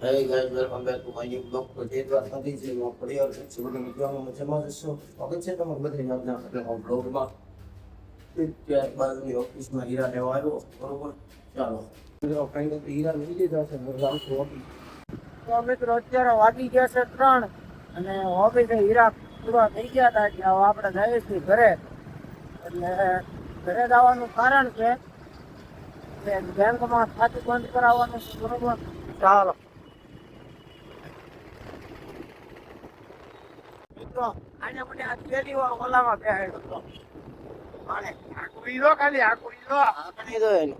Hey guys, welcome back to my new vlog. તો જે દ્વારા નથી છે હું પરિવાર છે બધા મિત્રો મજામાં જશો. સ્વાગત છે તમારું બધાને આપણા આપણા બ્લોગમાં. ત્યારબાદ ઓફિસમાં હીરા લેવા આવ્યો બરોબર. ચાલો મિત્રો ફાઇનલ હીરા લઈ લીધા છે તો મિત્રો અત્યારે વાગી ગયા છે 3 અને ઓફિસે હીરા પૂરા થઈ ગયા હતા એટલે હવે આપણે જઈએ છીએ ઘરે. એટલે ઘરે જવાનું કારણ છે કે બેંકમાં ખાતું બંધ કરાવવાનું છે બરોબર. ચાલો આને મને આ પહેલી વાર ઓલામાં બેહાડ્યો હતો. અને આકુરી લો ખાલી આકુરી લો આકડી દો એને.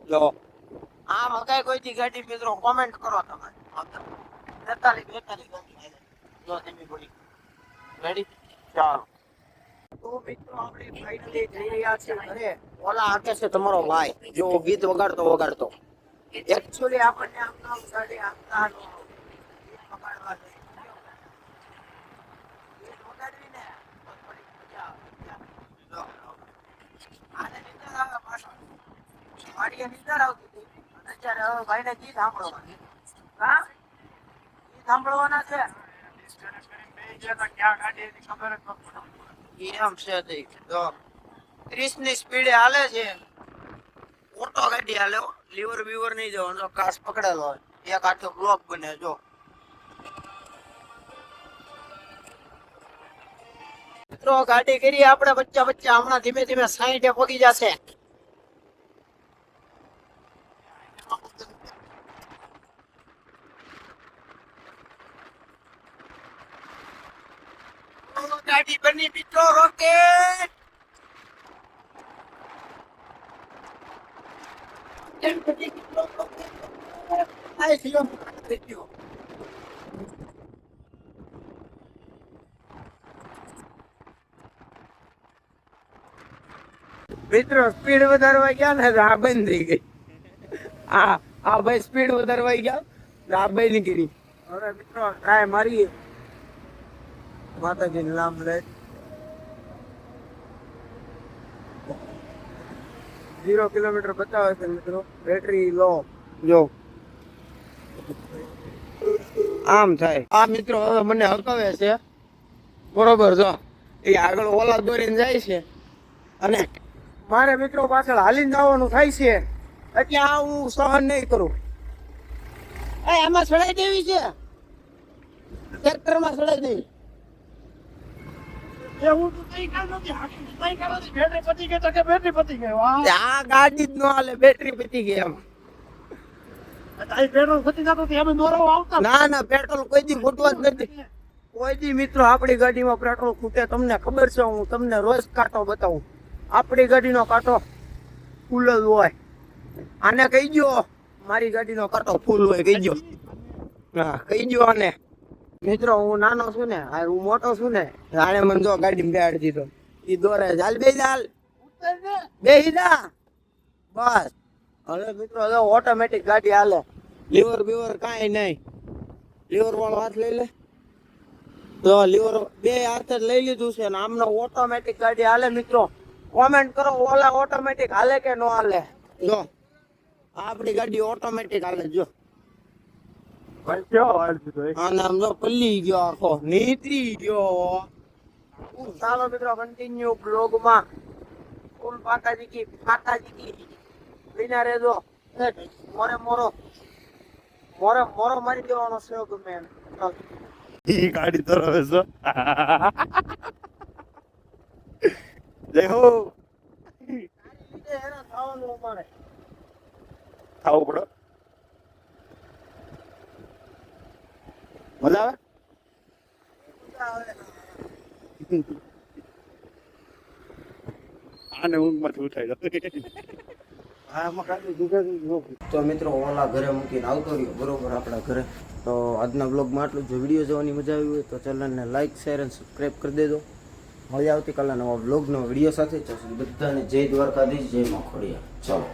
જો આ મકાઈ કોઈથી ગાડી મિત્રો કોમેન્ટ કરો તમે. 43 ગાડી જો તમે બોલી રેડી. ચાલો તો મિત્રો આપણે ફાઇનલી જઈ રહ્યા છીએ ઘરે. ઓલા આકે છે તમારો ભાઈ જો ગીત વગાડતો એકચ્યુઅલી આપણને આમ નામ ગાડી આપતા વગાડવા છે. સાંભળવાના છે એમ છે 30 ની સ્પીડે હાલે છે. ઓટો ગાડી હાલે, લીવર બીવર નહીં જવાનું. કાસ પકડેલો હોય એક આખો બ્લોક બને. જો મિત્રો ગાડી કરી આપણે વચ્ચે હમણાં ધીમે 60 પગી જશે. ગાડી બની મિત્રો રોકેટ. મિત્રો સ્પીડ વધારવા ગયા ને આ બંધ થઈ ગઈ. આ ભાઈ સ્પીડ વધારવા ગયા આ બંધ નહીં કરી. હવે મિત્રો ટ્રાય મારીએ માતાજી નામ લે. 0 કિલોમીટર બતાવે છે મિત્રો. બેટરી લો જો આમ થાય. આ મિત્રો હવે મને હકાવે છે બરોબર. જો એ આગળ ઓલા દોરીને જાય છે અને મારે મિત્રો પાછળ હાલીને જવાનું થાય છે એટલે આ હું સહન નહીં કરું. આમાં સડાઈ દેવી છે, ટ્રેક્ટરમાં સડાઈ દેવી. આ ગાડી જ ન હાલે, બેટરી પતી ગઈ. એમ ના પેટ્રોલ કોઈ દી ખૂટવા જ નથી. કોઈ દી મિત્રો આપણી ગાડીમાં પેટ્રોલ ખૂટે તમને ખબર છે? હું તમને રોજ કાંટો બતાવું. આપણી ગાડીનો કાંટો ફૂલ જ હોય. આને કહી દો મારી ગાડીનો કાંટો ફૂલ હોય. કહી દો. હા કહી દો આને. મિત્રો હું નાનો છું ને, હું મોટો છું ને, આને મને જો ગાડી બેહાડી દીધો. ઈ દોરે ચાલ બેહી જા બસ. હવે મિત્રો જો ઓટોમેટિક ગાડી હાલે. લીવર બીવર કાંઈ નહીં. લીવર વાળો હાથ લઈ લે. તો લીવર બે હાથે લઈ લીધું છે ને આમનો ઓટોમેટિક ગાડી હાલે. મિત્રો કોમેન્ટ કરો ઓલા ઓટોમેટિક હાલે કે નો હાલે. જો આપણી ગાડી ઓટોમેટિક હાલે. જો નામ જો પલ્લી ગયો આખો નીતરી ગયો. ચાલો મિત્રો કન્ટિન્યુ બ્લોગમાં. ફૂલ પાકાજી કી વિના રેજો. મોરો મારી દેવાનો છે ગમે ઈ ગાડી તો રહે છે. જય હો એના ખાવાનું અમારે ખાવું પડે. મજા આવે આને ઊંઘમાં ઉઠાઈ તો મિત્રો ઓલા ઘરે મૂકીને આવતો રહ્યો બરોબર આપણા ઘરે. તો આજના બ્લોગમાં આટલું. જો વિડીયો જોવાની મજા આવી હોય તો ચેનલને લાઈક શેર અને સબસ્ક્રાઈબ કરી દેજો. મળી આવતીકાલે નવા બ્લોગનો વિડીયો સાથે બધાને જય દ્વારકાધીશ, જય માં ખોડિયાર. ચાલો.